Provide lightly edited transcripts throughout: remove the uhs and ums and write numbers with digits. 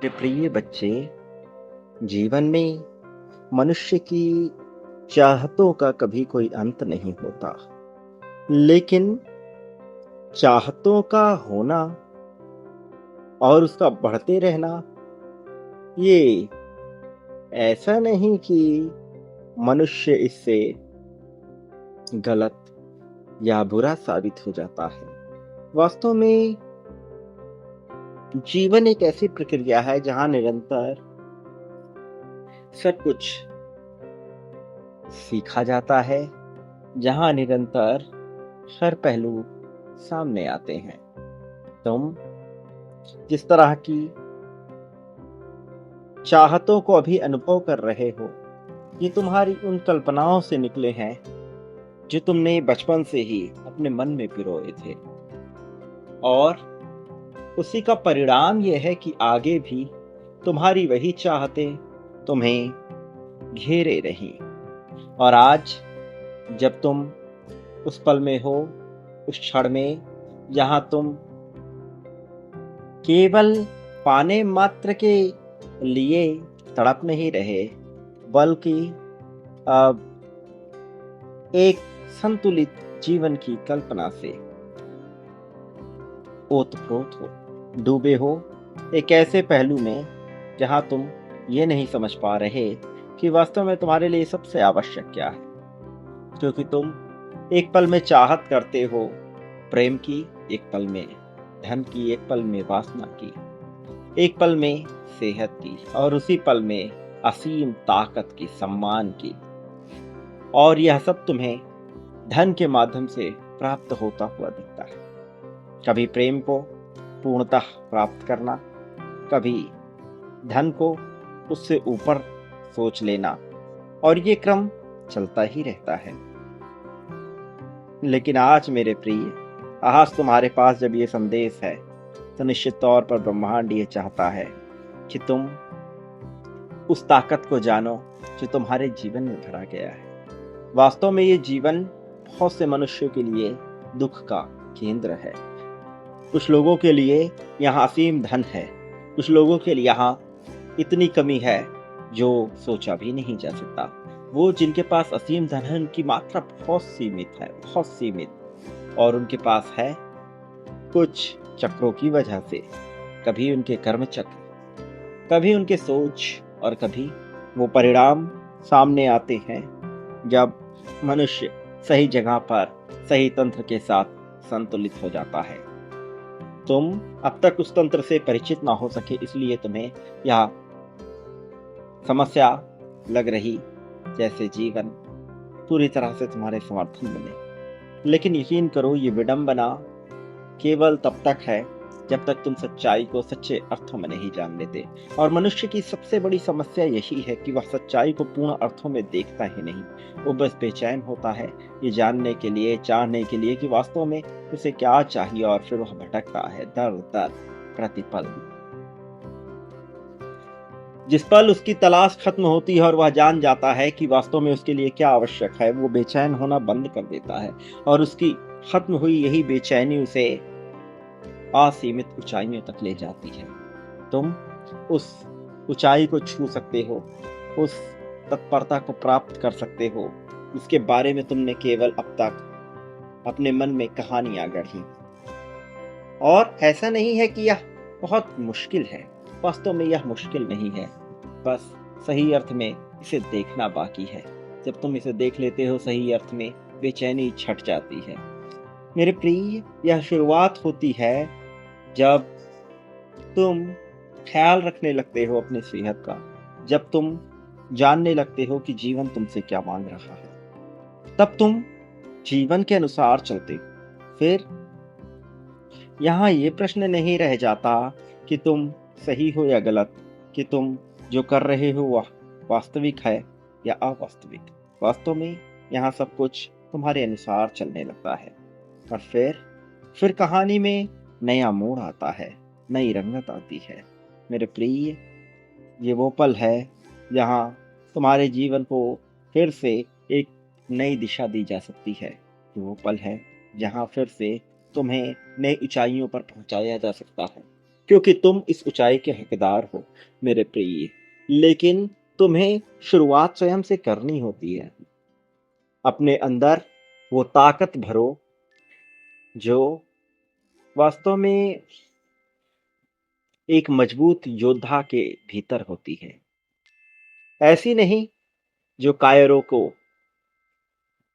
मेरे प्रिय बच्चे, जीवन में मनुष्य की चाहतों का कभी कोई अंत नहीं होता। लेकिन चाहतों का होना और उसका बढ़ते रहना, ये ऐसा नहीं कि मनुष्य इससे गलत या बुरा साबित हो जाता है। वास्तव में जीवन एक ऐसी प्रक्रिया है जहां निरंतर सब कुछ सीखा जाता है, जहां निरंतर हर पहलू सामने आते हैं। तुम जिस तरह की चाहतों को अभी अनुभव कर रहे हो, ये तुम्हारी उन कल्पनाओं से निकले हैं जो तुमने बचपन से ही अपने मन में पिरोए थे। और उसी का परिणाम यह है कि आगे भी तुम्हारी वही चाहतें तुम्हें घेरे रही। और आज जब तुम उस पल में हो, उस क्षण में जहां तुम केवल पाने मात्र के लिए तड़प नहीं रहे, बल्कि अब एक संतुलित जीवन की कल्पना से ओतप्रोत हो, डूबे हो एक ऐसे पहलू में जहां तुम ये नहीं समझ पा रहे कि वास्तव में तुम्हारे लिए सबसे आवश्यक क्या है। क्योंकि तुम एक पल में चाहत करते हो प्रेम की, एक पल में धन की, एक पल में वासना की, एक पल में सेहत की, और उसी पल में असीम ताकत की, सम्मान की। और यह सब तुम्हें धन के माध्यम से प्राप्त होता हुआ दिखता है। कभी प्रेम को पूर्णतः प्राप्त करना, कभी धन को उससे ऊपर सोच लेना, और ये क्रम चलता ही रहता है। लेकिन आज मेरे प्रिय, आज तुम्हारे पास जब ये संदेश है, तो निश्चित तौर पर ब्रह्मांड ये चाहता है कि तुम उस ताकत को जानो जो तुम्हारे जीवन में भरा गया है। वास्तव में ये जीवन बहुत से मनुष्यों के लिए दुख का केंद्र है। कुछ लोगों के लिए यहाँ असीम धन है, कुछ लोगों के लिए यहाँ इतनी कमी है जो सोचा भी नहीं जा सकता। वो जिनके पास असीम धन है, उनकी मात्रा बहुत सीमित है, बहुत सीमित। और उनके पास है कुछ चक्रों की वजह से, कभी उनके कर्म चक्र, कभी उनके सोच, और कभी वो परिणाम सामने आते हैं जब मनुष्य सही जगह पर सही तंत्र के साथ संतुलित हो जाता है। तुम अब तक उस तंत्र से परिचित ना हो सके, इसलिए तुम्हें यह समस्या लग रही जैसे जीवन पूरी तरह से तुम्हारे समर्थन बने। लेकिन यकीन करो, ये विडंबना केवल तब तक है जब तक तुम सच्चाई को सच्चे अर्थों में नहीं जान लेते। और मनुष्य की सबसे बड़ी समस्या यही है कि वह सच्चाई को पूर्ण अर्थों में देखता ही नहीं। वो बस बेचैन होता है ये जानने के लिए, चाहने के लिए कि वास्तव में उसे क्या चाहिए, और फिर वह भटकता है दर दर प्रतिपल। जिस पल उसकी तलाश खत्म होती है और वह जान जाता है कि वास्तव में उसके लिए क्या आवश्यक है, वो बेचैन होना बंद कर देता है। और उसकी खत्म हुई यही बेचैनी उसे असीमित ऊंचाइयों तक ले जाती है। तुम उस ऊंचाई को छू सकते हो, उस तत्परता को प्राप्त कर सकते हो, इसके बारे में तुमने केवल अब तक अपने मन में कहानियां गढ़ी। और ऐसा नहीं है कि यह बहुत मुश्किल है, वास्तव में यह मुश्किल नहीं है, बस सही अर्थ में इसे देखना बाकी है। जब तुम इसे देख लेते हो सही अर्थ में, बेचैनी छट जाती है। मेरे प्रिय, यह शुरुआत होती है जब तुम ख्याल रखने लगते हो अपनी सेहत का, जब तुम जानने लगते हो कि जीवन तुमसे क्या मांग रहा है, तब तुम जीवन के अनुसार चलते हो। फिर यहाँ ये प्रश्न नहीं रह जाता कि तुम सही हो या गलत, कि तुम जो कर रहे हो वह वास्तविक है या अवास्तविक। वास्तव में यहाँ सब कुछ तुम्हारे अनुसार चलने लगता है। और फिर कहानी में नया मोड़ आता है, नई रंगत आती है। मेरे प्रिय, ये वो पल है जहाँ तुम्हारे जीवन को फिर से एक नई दिशा दी जा सकती है। ये वो पल है जहाँ फिर से तुम्हें नई ऊंचाइयों पर पहुंचाया जा सकता है। क्योंकि तुम इस ऊंचाई के हकदार हो मेरे प्रिय। लेकिन तुम्हें शुरुआत स्वयं से करनी होती है। अपने अंदर वो ताकत भरो जो वास्तव में एक मजबूत योद्धा के भीतर होती है। ऐसी नहीं जो कायरों को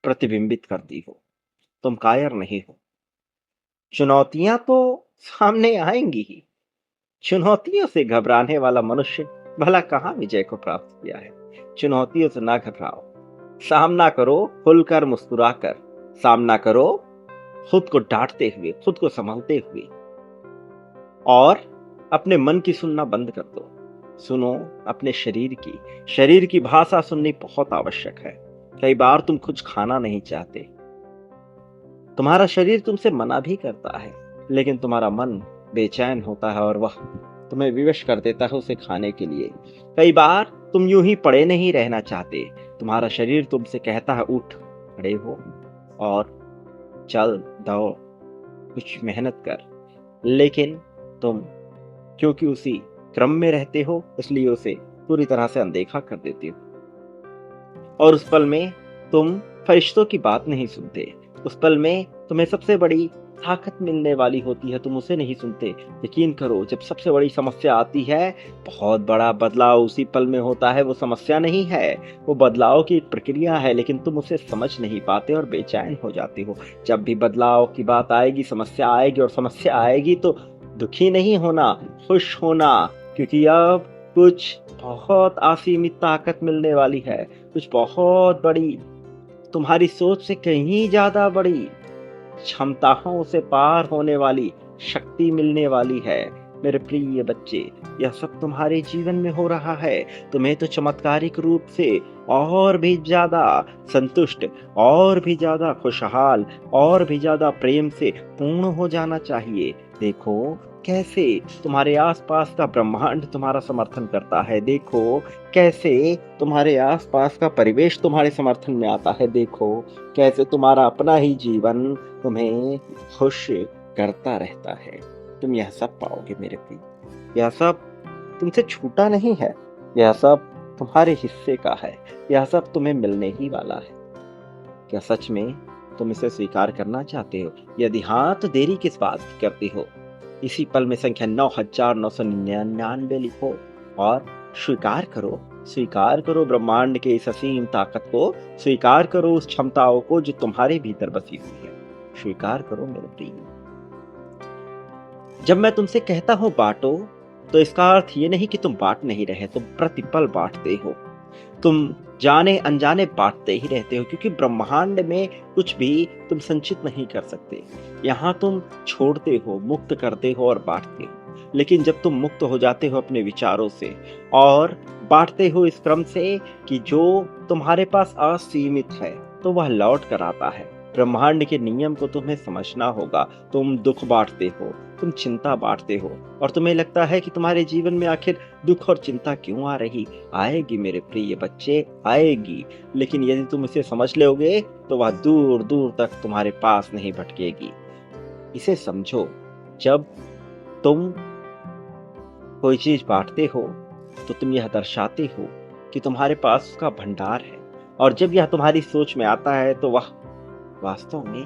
प्रतिबिंबित करती हो। तुम कायर नहीं हो। चुनौतियां तो सामने आएंगी ही। चुनौतियों से घबराने वाला मनुष्य भला कहाँ विजय को प्राप्त किया है। चुनौतियों से ना घबराओ। सामना करो खुलकर मुस्कुराकर। सामना करो खुद को डांटते हुए, खुद को संभलते हुए। और अपने मन की सुनना बंद कर दो। सुनो अपने शरीर की। शरीर की भाषा सुननी बहुत आवश्यक है। कई बार तुम कुछ खाना नहीं चाहते। तुम्हारा शरीर तुमसे मना भी करता है, लेकिन तुम्हारा मन बेचैन होता है और वह तुम्हें विवश कर देता है उसे खाने के लिए। कई बार तुम यूं ही पड़े नहीं रहना चाहते। तुम्हारा शरीर तुमसे कहता है उठ, खड़े हो और चल, दौड़, कुछ मेहनत कर। लेकिन तुम क्योंकि उसी क्रम में रहते हो, इसलिए उसे पूरी तरह से अनदेखा कर देते हो। और उस पल में तुम फरिश्तों की बात नहीं सुनते। उस पल में तुम्हें सबसे बड़ी ताकत मिलने वाली होती है, तुम उसे नहीं सुनते। यकीन करो, जब सबसे बड़ी समस्या आती है, बहुत बड़ा बदलाव उसी पल में होता है। वो समस्या नहीं है, वो बदलाव की एक प्रक्रिया है, लेकिन तुम उसे समझ नहीं पाते और बेचैन हो जाते हो। जब भी बदलाव की बात आएगी, समस्या आएगी, और समस्या आएगी तो दुखी नहीं होना, खुश होना, क्योंकि अब कुछ बहुत असीमित ताकत मिलने वाली है। कुछ बहुत बड़ी, तुम्हारी सोच से कहीं ज्यादा बड़ी, क्षमताओं से पार होने वाली शक्ति मिलने वाली है। मेरे प्रिय बच्चे, यह सब तुम्हारे जीवन में हो रहा है। तुम्हें तो चमत्कारिक रूप से और भी ज्यादा संतुष्ट, और भी ज्यादा खुशहाल, और भी ज्यादा प्रेम से पूर्ण हो जाना चाहिए। देखो कैसे तुम्हारे आसपास का ब्रह्मांड तुम्हारा समर्थन करता है। देखो कैसे तुम्हारे आसपास का परिवेश तुम्हारे समर्थन में आता है। देखो कैसे तुम्हारा अपना ही जीवन तुम्हें खुश करता रहता है। तुम यह सब पाओगे मेरे प्रिय। यह सब तुमसे छूटा नहीं है। यह सब तुम्हारे हिस्से का है। यह सब तुम्हें मिलने ही वाला है। क्या सच में तुम इसे स्वीकार करना चाहते हो? यदि हाँ, तो देरी किस बात की करते हो? इसी पल में संख्या 9999 लिखो और स्वीकार करो। स्वीकार करो ब्रह्मांड के इस असीम ताकत को। स्वीकार करो उस क्षमताओं को जो तुम्हारे भीतर बसी हुई है। स्वीकार करो मेरे प्रिय। जब मैं तुमसे कहता हूं बांटो, तो इसका अर्थ ये नहीं कि तुम बांट नहीं रहे, तुम प्रतिपल बांटते हो। तुम जाने अनजाने बांटते ही रहते हो, क्योंकि ब्रह्मांड में कुछ भी तुम संचित नहीं कर सकते। यहाँ तुम छोड़ते हो, मुक्त करते हो और बांटते हो। लेकिन जब तुम मुक्त हो जाते हो अपने विचारों से और बांटते हो इस क्रम से कि जो तुम्हारे पास असीमित है, तो वह लौट कर आता है। ब्रह्मांड के नियम को तुम्हें समझना होगा। तुम दुख बांटते हो, तुम चिंता बांटते हो, और तुम्हें लगता है कि तुम्हारे जीवन में आखिर दुख और चिंता क्यों आ रही। आएगी मेरे प्रिय बच्चे, आएगी। लेकिन यदि तुम इसे समझ लोगे, तो वह दूर दूर तक तुम्हारे पास नहीं भटकेगी। इसे समझो, जब तुम कोई चीज बांटते हो, तो तुम यह दर्शाते हो कि तुम्हारे पास उसका भंडार है। और जब यह तुम्हारी सोच में आता है, तो वह वास्तव में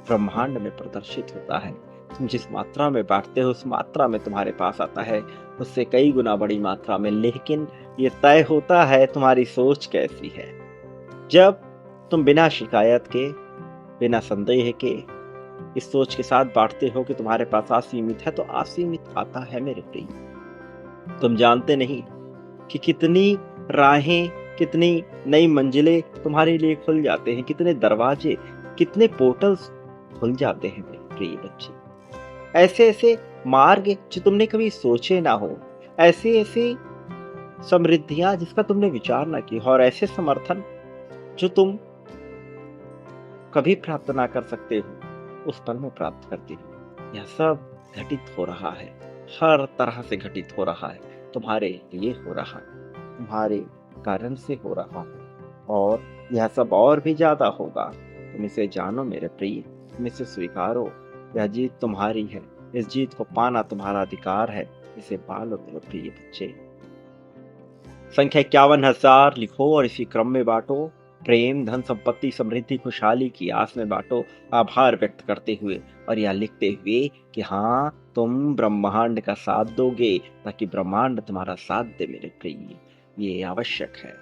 ब्रह्मांड में प्रदर्शित होता है। तुम जिस मात्रा में बांटते हो, उस मात्रा में तुम्हारे पास आता है, उससे कई गुना बड़ी मात्रा में। लेकिन ये तय होता है तुम्हारी सोच कैसी है। जब तुम बिना शिकायत के, बिना संदेह के इस सोच के साथ बांटते हो कि तुम्हारे पास असीमित है, तो असीमित आता है मेरे प्रिय। तुम जानते नहीं कि कितनी राहें, कितनी नई मंजिलें तुम्हारे लिए खुल जाते हैं, कितने दरवाजे, कितने पोर्टल्स खुल जाते हैं मेरे प्रिय बच्चे। ऐसे ऐसे मार्ग जो तुमने कभी सोचे ना हो, ऐसे ऐसे समृद्धियां जिसका तुमने विचार ना किया, और ऐसे समर्थन जो तुम कभी प्राप्त ना कर सकते हो, उस पल में प्राप्त करते हो। यह सब घटित हो रहा है, हर तरह से घटित हो रहा है। तुम्हारे लिए हो रहा है, तुम्हारे कारण से हो रहा है, और यह सब और भी ज्यादा होगा। तुम इसे जानो मेरे प्रिय, तुम इसे स्वीकारो। यह जीत तुम्हारी है, इस जीत को पाना तुम्हारा अधिकार है, इसे पालो मेरे प्रिय बच्चे। संख्या 51,000 लिखो और इसी क्रम में बांटो। प्रेम, धन, संपत्ति, समृद्धि, खुशहाली की आस में बांटो, आभार व्यक्त करते हुए और यह लिखते हुए कि हाँ, तुम ब्रह्मांड का साथ दोगे ताकि ब्रह्मांड तुम्हारा साथ दे मेरे प्रिय। ये आवश्यक है,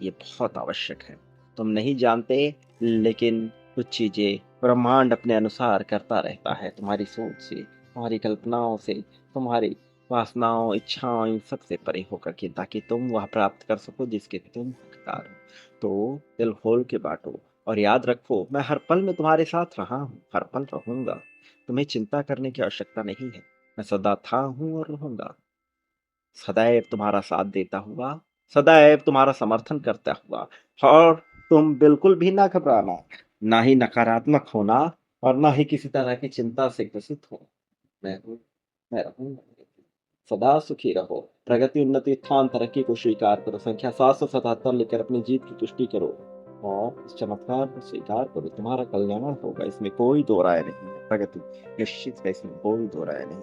ये बहुत आवश्यक है। तुम नहीं जानते, लेकिन कुछ चीजें ब्रह्मांड अपने अनुसार करता रहता है, तुम्हारी सोच से, तुम्हारी कल्पनाओं से, तुम्हारी वासनाओं, इच्छाओं, इन सब से परे होकर के, ताकि तुम वह प्राप्त कर सको जिसके तुम हकदार हो। तो दिल खोल के बांटो और याद रखो, मैं हर पल में तुम्हारे साथ रहा हूँ, हर पल रहूंगा। तुम्हें चिंता करने की आवश्यकता नहीं है, मैं सदा था हूँ और रहूंगा। सदैव तुम्हारा साथ देता हुआ, सदैव तुम्हारा समर्थन करता हुआ। और तुम बिल्कुल भी ना घबराना, ना ही नकारात्मक होना और ना ही किसी तरह की चिंता से ग्रसित हो। मैं हूँ, मैं रहूंगा। सदा सुखी रहो। प्रगति, उन्नति, उत्थान, तरक्की को स्वीकार करो। संख्या 777 लेकर अपनी जीत की पुष्टि करो और इस चमत्कार को स्वीकार करो। तुम्हारा कल्याण होगा, इसमें कोई दो राय नहीं है। प्रगति निश्चित है, इसमें कोई दो राय नहीं।